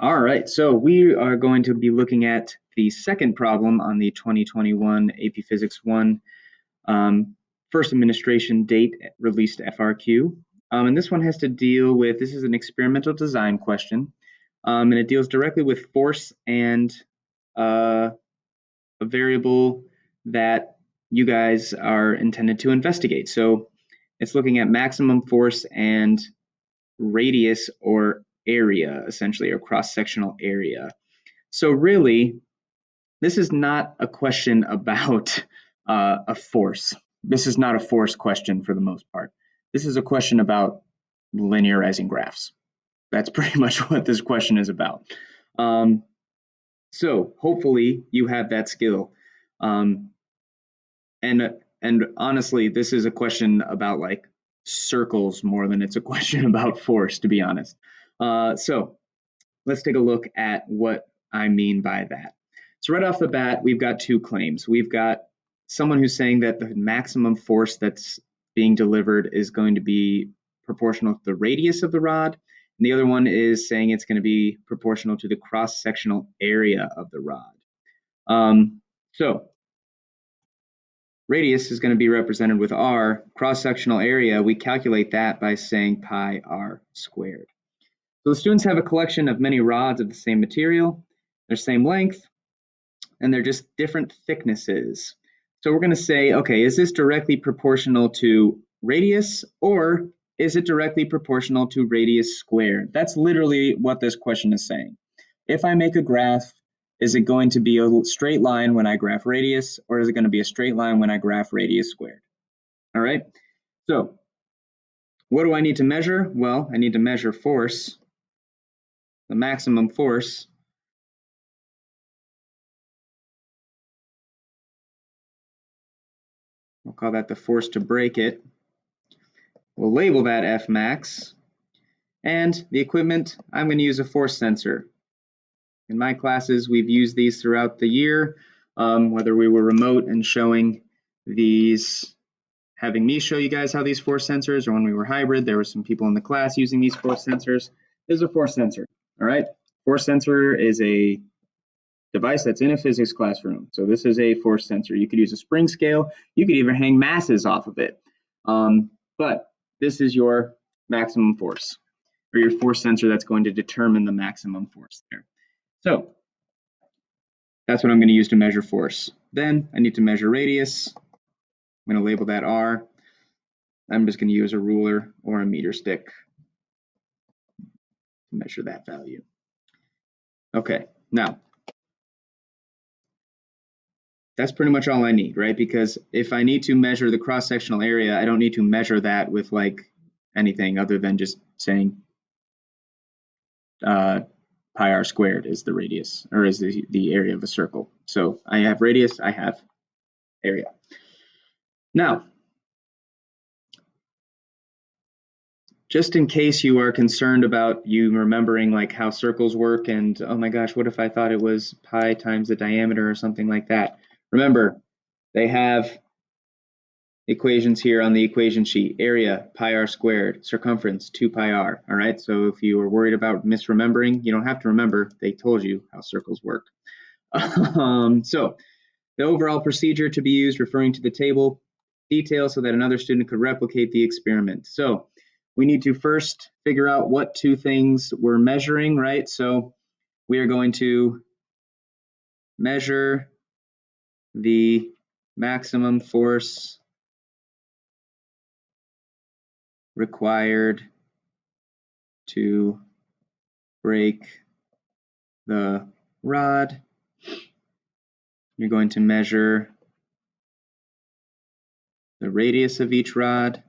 All right, so we are going to be looking at the second problem on the 2021 AP Physics 1 first administration date released FRQ. And this one has to deal with, this is an experimental design question, and it deals directly with force and a variable that you guys are intended to investigate. So it's looking at maximum force and radius or area, essentially, or cross-sectional area. So really, this is not a question about a force. This is not a force question for the most part. This is a question about linearizing graphs. That's pretty much what this question is about. So hopefully you have that skill. And honestly, this is a question about like circles more than it's a question about force, to be honest. So let's take a look at what I mean by that. So right off the bat, we've got two claims. We've got someone who's saying that the maximum force that's being delivered is going to be proportional to the radius of the rod. And the other one is saying it's going to be proportional to the cross-sectional area of the rod. So radius is going to be represented with r. Cross-sectional area, we calculate that by saying pi r squared. So the students have a collection of many rods of the same material, they're same length, and they're just different thicknesses. So we're going to say, okay, is this directly proportional to radius, or is it directly proportional to radius squared? That's literally what this question is saying. If I make a graph, is it going to be a straight line when I graph radius, or is it going to be a straight line when I graph radius squared? All right, so what do I need to measure? Well, I need to measure force, the maximum force. We'll call that the force to break it. We'll label that F max. And the equipment, I'm going to use a force sensor. In my classes, we've used these throughout the year, whether we were remote and showing these, having me show you guys how these force sensors, or when we were hybrid, there were some people in the class using these force sensors. This is a force sensor, all right? Force sensor is a device that's in a physics classroom. So this is a force sensor. You could use a spring scale. You could even hang masses off of it. But this is your maximum force, or your force sensor that's going to determine the maximum force there. So that's what I'm going to use to measure force. Then I need to measure radius. I'm going to label that R. I'm just going to use a ruler or a meter stick to measure that value. Okay, now that's pretty much all I need, right? Because if I need to measure the cross-sectional area, I don't need to measure that with like anything other than just saying pi r squared is the radius, or is the area of a circle. So I have radius, I have area. Now, just in case you are concerned about you remembering like how circles work and, oh my gosh, what if I thought it was pi times the diameter or something like that? Remember, they have equations here on the equation sheet. Area, pi r squared. Circumference, 2 pi r. All right, so if you are worried about misremembering, you don't have to remember. They told you how circles work. So the overall procedure to be used, referring to the table details so that another student could replicate the experiment. So we need to first figure out what two things we're measuring, right? So we are going to measure the maximum force required to break the rod. You're going to measure the radius of each rod.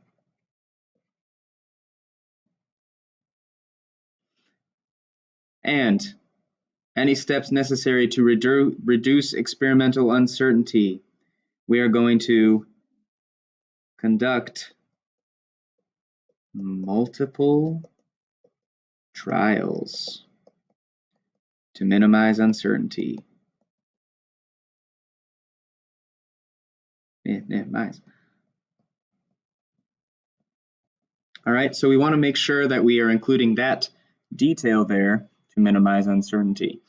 And any steps necessary to reduce experimental uncertainty. We are going to conduct multiple trials to minimize uncertainty. Minimize. All right, so we want to make sure that we are including that detail there to minimize uncertainty.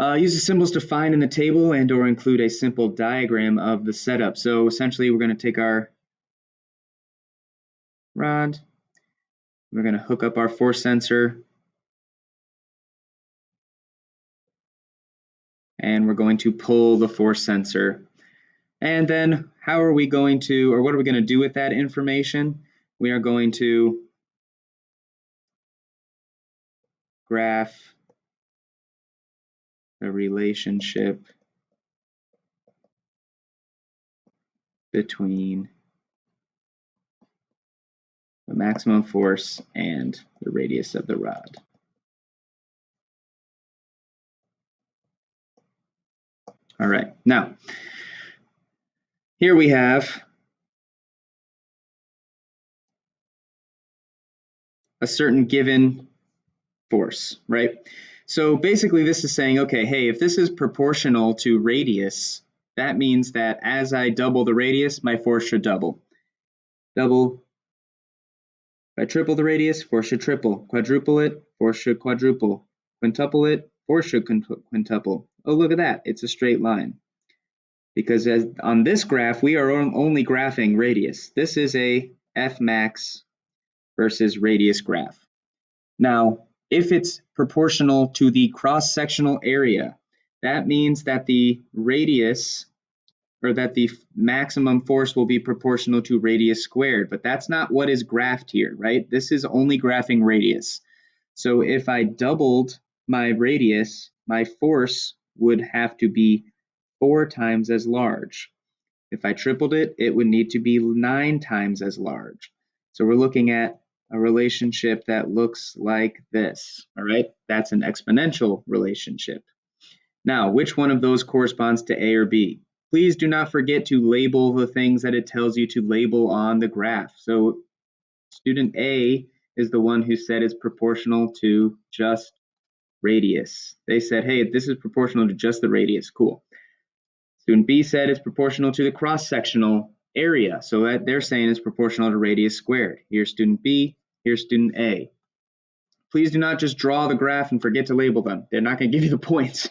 Use the symbols to find in the table and or include a simple diagram of the setup. So essentially we're going to take our rod, we're going to hook up our force sensor, and we're going to pull the force sensor. And then how are we going to, or what are we going to do with that information? We are going to graph the relationship between the maximum force and the radius of the rod. All right, now here we have a certain given force, right? So basically this is saying, okay, hey, if this is proportional to radius, that means that as I double the radius, my force should double. Double, if I triple the radius, force should triple. Quadruple it, force should quadruple. Quintuple it, force should quintuple. Oh, look at that, it's a straight line. Because on this graph, we are only graphing radius. This is a F max versus radius graph. Now, if it's proportional to the cross-sectional area, that means that the radius, or that the maximum force will be proportional to radius squared, but that's not what is graphed here, right? This is only graphing radius. So if I doubled my radius, my force would have to be 4 times as large. If I tripled it, it would need to be 9 times as large. So we're looking at a relationship that looks like this, all right? That's an exponential relationship. Now, which one of those corresponds to A or B? Please do not forget to label the things that it tells you to label on the graph. So student A is the one who said it's proportional to just radius. They said, hey, this is proportional to just the radius. Cool. Student B said it's proportional to the cross-sectional area. So that they're saying it's proportional to radius squared. Here's student B, here's student A. Please do not just draw the graph and forget to label them. They're not going to give you the points.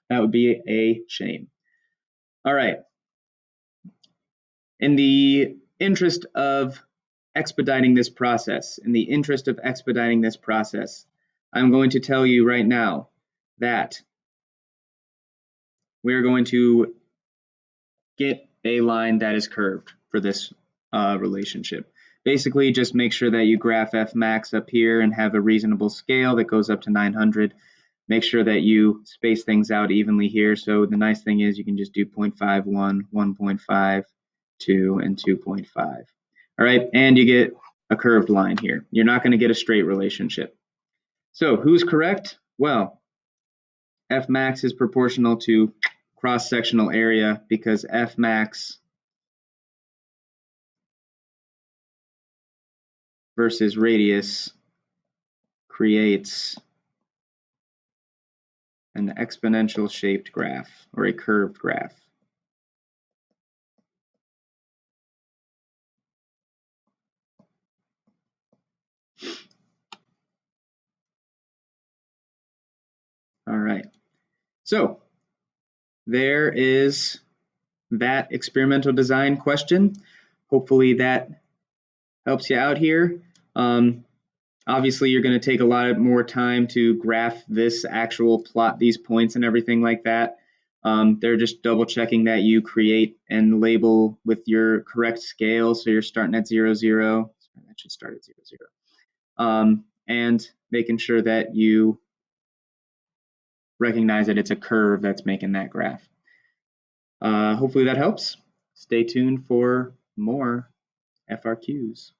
That would be a shame. All right. In the interest of expediting this process, I'm going to tell you right now that we're going to get a line that is curved for this relationship. Basically, just make sure that you graph F max up here and have a reasonable scale that goes up to 900. Make sure that you space things out evenly here. So the nice thing is you can just do 0.51, 1.5, 2, and 2.5. All right, and you get a curved line here. You're not going to get a straight relationship. So who's correct? Well, F max is proportional to cross-sectional area because F max versus radius creates an exponential shaped graph or a curved graph. All right, so there is that experimental design question. Hopefully that helps you out here. Obviously, you're going to take a lot more time to graph this actual plot, these points and everything like that. They're just double checking that you create and label with your correct scale. So you're starting at 0, 0. That should start at 0, 0. And making sure that you recognize that it's a curve that's making that graph. Hopefully that helps. Stay tuned for more FRQs.